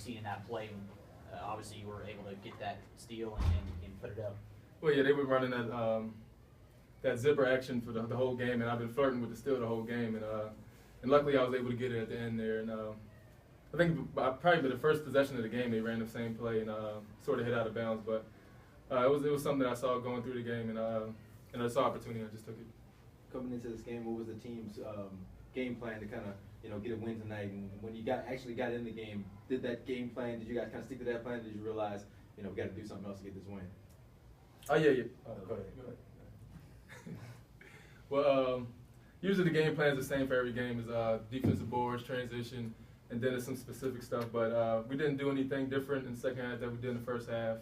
seen in that play? Obviously, you were able to get that steal and put it up. Well, yeah, they were running that zipper action for the whole game, and I've been flirting with the steal the whole game, and luckily I was able to get it at the end there. And I think probably the first possession of the game, they ran the same play and sort of hit out of bounds, but it was something that I saw going through the game, and I saw opportunity, I just took it. Coming into this game, what was the team's game plan to kind of get a win tonight? And when you actually got in the game, did that game plan? Did you guys kind of stick to that plan? Did you realize we got to do something else to get this win? Oh yeah. Go ahead. Well, usually the game plan is the same for every game: is defensive boards, transition, and then there's some specific stuff. But we didn't do anything different in the second half that we did in the first half.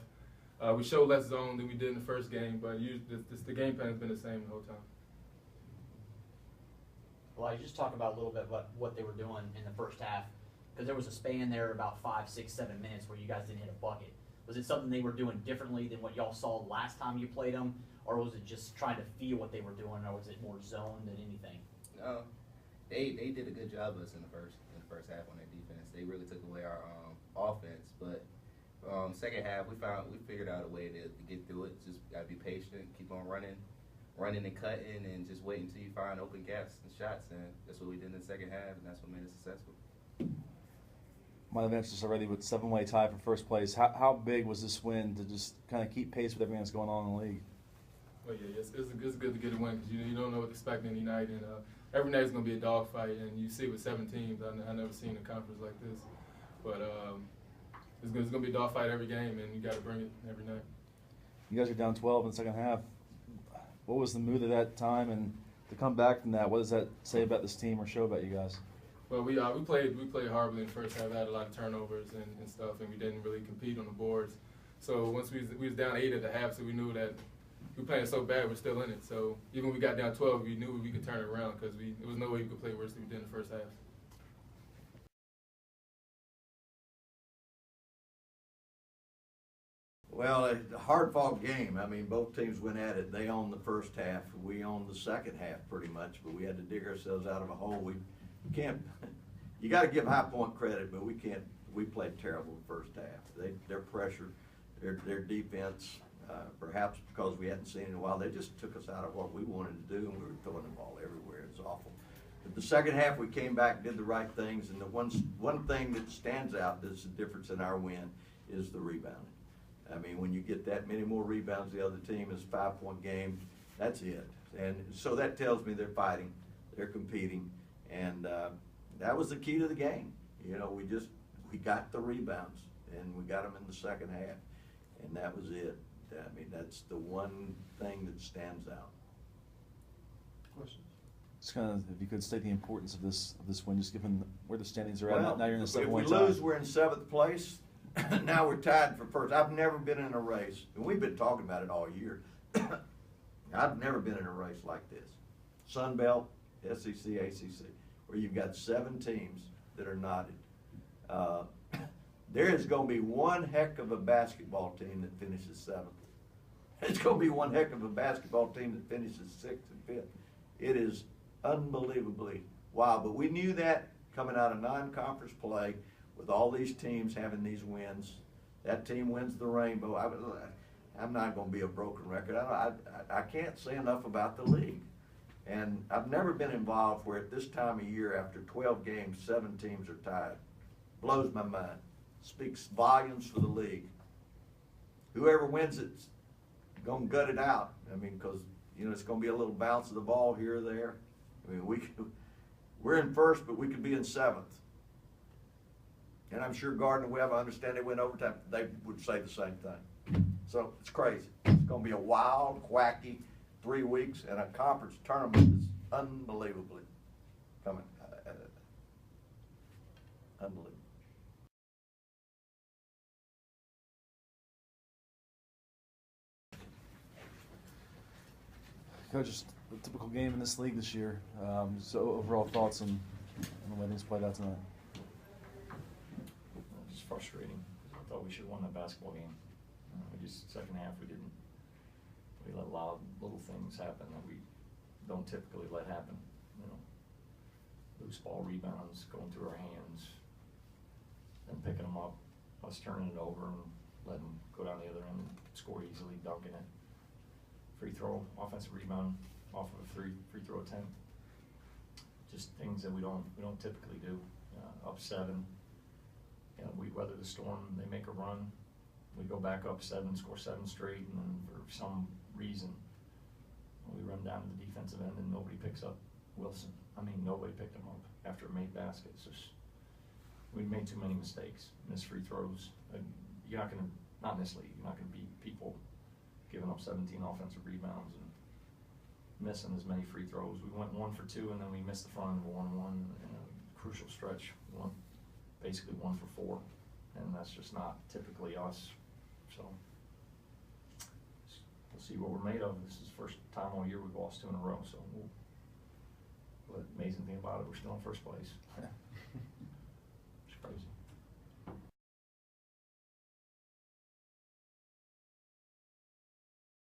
We showed less zone than we did in the first game, but the game plan has been the same the whole time. Well, you just talk about a little bit about what they were doing in the first half, because there was a span there about 5, 6, 7 minutes where you guys didn't hit a bucket. Was it something they were doing differently than what y'all saw last time you played them, or was it just trying to feel what they were doing, or was it more zone than anything? No, they did a good job of us in the first half on their defense. They really took away our offense, but second half we figured out a way to get through it. Just gotta be patient, keep on running and cutting, and just wait until you find open gaps and shots. And that's what we did in the second half, and that's what made us successful. Might have answered this already, but 7-way tie for first place. How big was this win to just kind of keep pace with everything that's going on in the league? Well, yeah, it's good to get a win because you don't know what to expect any night, and every night is going to be a dogfight, and you see it with 7 teams. I've never seen a conference like this, but it's going to be a dogfight every game, and you got to bring it every night. You guys are down 12 in the second half. What was the mood at that time, and to come back from that, what does that say about this team or show about you guys? Well, we played horribly in the first half. I had a lot of turnovers and stuff, and we didn't really compete on the boards. So once we was down 8 at the half, so we knew that we were playing so bad, we're still in it. So even when we got down 12, we knew we could turn it around because there was no way we could play worse than we did in the first half. Well, a hard-fought game. I mean, both teams went at it. They owned the first half. We owned the second half pretty much, but we had to dig ourselves out of a hole. We can't. You got to give High Point credit, but we can't. We played terrible the first half. Their pressure, their defense, perhaps because we hadn't seen it in a while, they just took us out of what we wanted to do, and we were throwing the ball everywhere. It was awful. But the second half, we came back, did the right things, and the one thing that stands out that's the difference in our win is the rebounding. I mean, when you get that many more rebounds, the other team is a 5-point game. That's it. And so that tells me they're fighting, they're competing, and that was the key to the game. We got the rebounds, and we got them in the second half, and that was it. I mean, that's the one thing that stands out. Questions? Just kind of, if you could state the importance of this win, just given where the standings are at. Now you're in the 7-way tie. If we lose, we're in 7th place. Now we're tied for first. I've never been in a race, and we've been talking about it all year. I've never been in a race like this. Sun Belt, SEC, ACC, where you've got 7 teams that are knotted. There is going to be one heck of a basketball team that finishes 7th. It's going to be one heck of a basketball team that finishes 6th and 5th. It is unbelievably wild, but we knew that coming out of non-conference play. With all these teams having these wins, that team wins the rainbow. I'm not going to be a broken record. I can't say enough about the league. And I've never been involved where at this time of year, after 12 games, 7 teams are tied. Blows my mind. Speaks volumes for the league. Whoever wins it's going to gut it out. I mean, because it's going to be a little bounce of the ball here or there. I mean, we're in first, but we could be in 7th. And I'm sure Gardner Webb, I understand they went overtime, they would say the same thing. So it's crazy. It's going to be a wild, wacky 3 weeks, and a conference tournament is unbelievably coming. Unbelievable. Coach, just a typical game in this league this year. So overall thoughts on the way things played out tonight? It's frustrating. I thought we should have won that basketball game. Second half we let a lot of little things happen that we don't typically let happen. Loose ball rebounds going through our hands and picking them up us turning it over and letting them go down the other end and score easily, dunking it. Free throw, offensive rebound off of a free throw attempt. Just things that we don't typically do. Up 7, you know, we weather the storm. They make a run. We go back up 7, score 7 straight, and then for some reason, we run down to the defensive end and nobody picks up Wilson. I mean, nobody picked him up after a made basket. It's just, we made too many mistakes, missed free throws. You're not gonna, not in this league, you're not gonna beat people giving up 17 offensive rebounds and missing as many free throws. We went 1 for 2, and then we missed the front of a 1-1 in a crucial stretch. We went basically 1 for 4, and that's just not typically us. So we'll see what we're made of. This is the first time all year we've lost 2 in a row. So but the amazing thing about it, we're still in first place. It's crazy.